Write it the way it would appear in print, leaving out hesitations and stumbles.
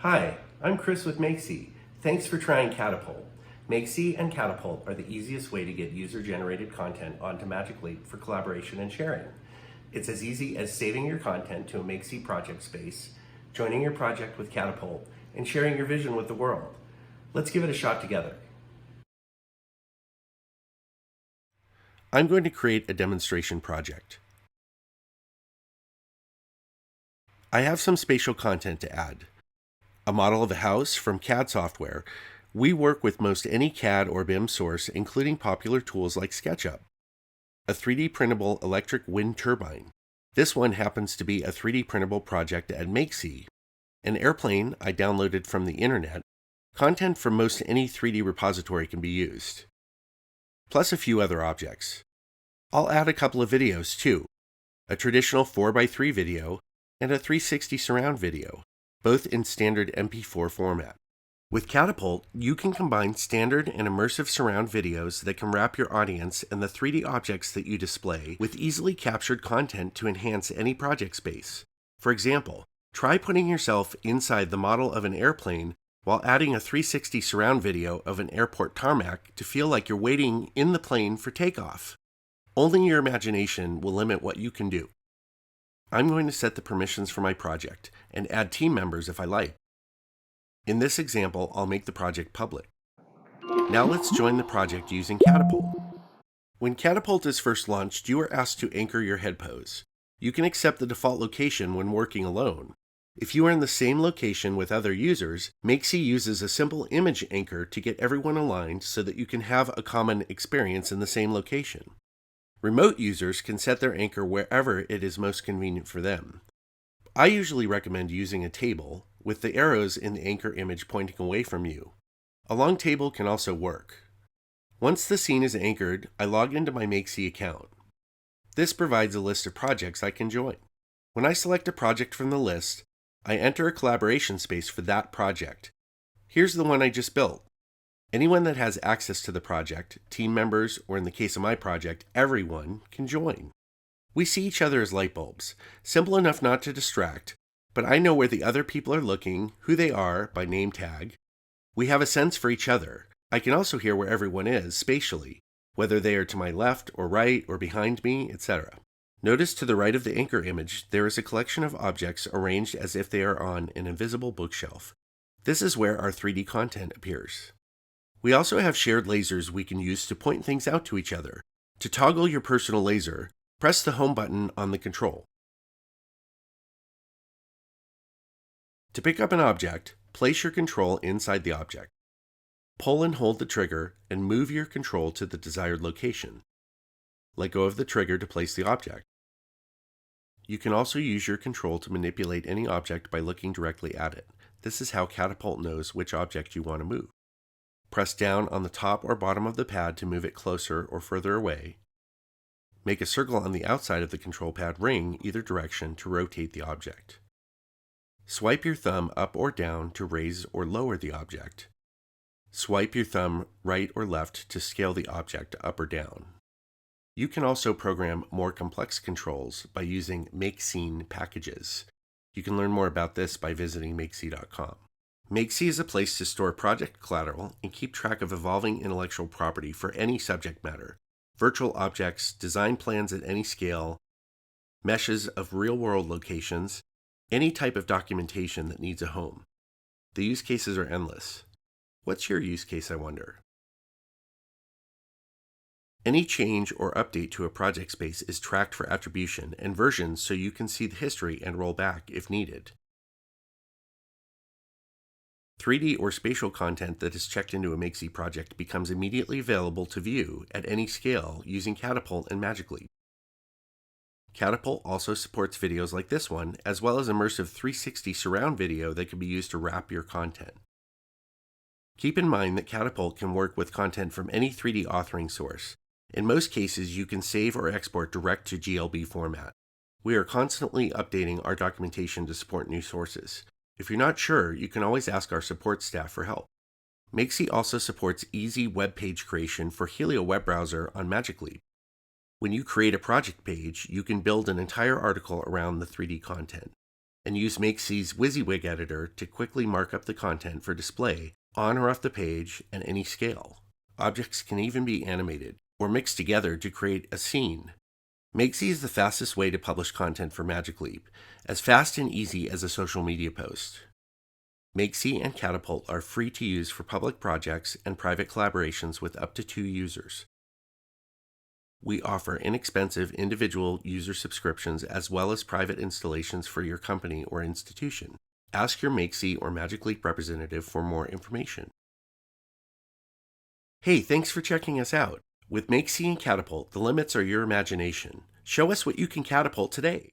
Hi, I'm Chris with MakeSEA. Thanks for trying Catapult. MakeSEA and Catapult are the easiest way to get user-generated content onto Magic Leap for collaboration and sharing. It's as easy as saving your content to a MakeSEA project space, joining your project with Catapult, and sharing your vision with the world. Let's give it a shot together. I'm going to create a demonstration project. I have some spatial content to add. A model of a house from CAD software. We work with most any CAD or BIM source, including popular tools like SketchUp. A 3D printable electric wind turbine. This one happens to be a 3D printable project at MakeSEA. An airplane I downloaded from the internet. Content from most any 3D repository can be used. Plus a few other objects. I'll add a couple of videos too. A traditional 4x3 video and a 360 surround video, both in standard MP4 format. With Catapult, you can combine standard and immersive surround videos that can wrap your audience and the 3D objects that you display with easily captured content to enhance any project space. For example, try putting yourself inside the model of an airplane while adding a 360 surround video of an airport tarmac to feel like you're waiting in the plane for takeoff. Only your imagination will limit what you can do. I'm going to set the permissions for my project and add team members if I like. In this example, I'll make the project public. Now let's join the project using Catapult. When Catapult is first launched, you are asked to anchor your head pose. You can accept the default location when working alone. If you are in the same location with other users, MakeSEA uses a simple image anchor to get everyone aligned so that you can have a common experience in the same location. Remote users can set their anchor wherever it is most convenient for them. I usually recommend using a table, with the arrows in the anchor image pointing away from you. A long table can also work. Once the scene is anchored, I log into my MakeSEA account. This provides a list of projects I can join. When I select a project from the list, I enter a collaboration space for that project. Here's the one I just built. Anyone that has access to the project, team members, or in the case of my project, everyone, can join. We see each other as light bulbs, simple enough not to distract, but I know where the other people are looking, who they are by name tag. We have a sense for each other. I can also hear where everyone is spatially, whether they are to my left or right or behind me, etc. Notice to the right of the anchor image, there is a collection of objects arranged as if they are on an invisible bookshelf. This is where our 3D content appears. We also have shared lasers we can use to point things out to each other. To toggle your personal laser, press the home button on the control. To pick up an object, place your control inside the object. Pull and hold the trigger and move your control to the desired location. Let go of the trigger to place the object. You can also use your control to manipulate any object by looking directly at it. This is how Catapult knows which object you want to move. Press down on the top or bottom of the pad to move it closer or further away. Make a circle on the outside of the control pad ring either direction to rotate the object. Swipe your thumb up or down to raise or lower the object. Swipe your thumb right or left to scale the object up or down. You can also program more complex controls by using MakeScene packages. You can learn more about this by visiting makesea.com. MakeSEA is a place to store project collateral and keep track of evolving intellectual property for any subject matter, virtual objects, design plans at any scale, meshes of real-world locations, any type of documentation that needs a home. The use cases are endless. What's your use case, I wonder? Any change or update to a project space is tracked for attribution and versions so you can see the history and roll back if needed. 3D or spatial content that is checked into a MakeSEA project becomes immediately available to view at any scale using Catapult and Magic Leap. Catapult also supports videos like this one, as well as immersive 360 surround video that can be used to wrap your content. Keep in mind that Catapult can work with content from any 3D authoring source. In most cases, you can save or export direct to GLB format. We are constantly updating our documentation to support new sources. If you're not sure, you can always ask our support staff for help. MakeSEA also supports easy web page creation for Helio web browser on Magic Leap. When you create a project page, you can build an entire article around the 3D content. and use makeSEA's WYSIWYG editor to quickly mark up the content for display on or off the page at any scale. Objects can even be animated or mixed together to create a scene. makeSEA is the fastest way to publish content for Magic Leap, as fast and easy as a social media post. makeSEA and Catapult are free to use for public projects and private collaborations with up to 2 users. We offer inexpensive individual user subscriptions as well as private installations for your company or institution. Ask your makeSEA or Magic Leap representative for more information. Hey, thanks for checking us out. With makeSEA and Catapult, the limits are your imagination. Show us what you can catapult today.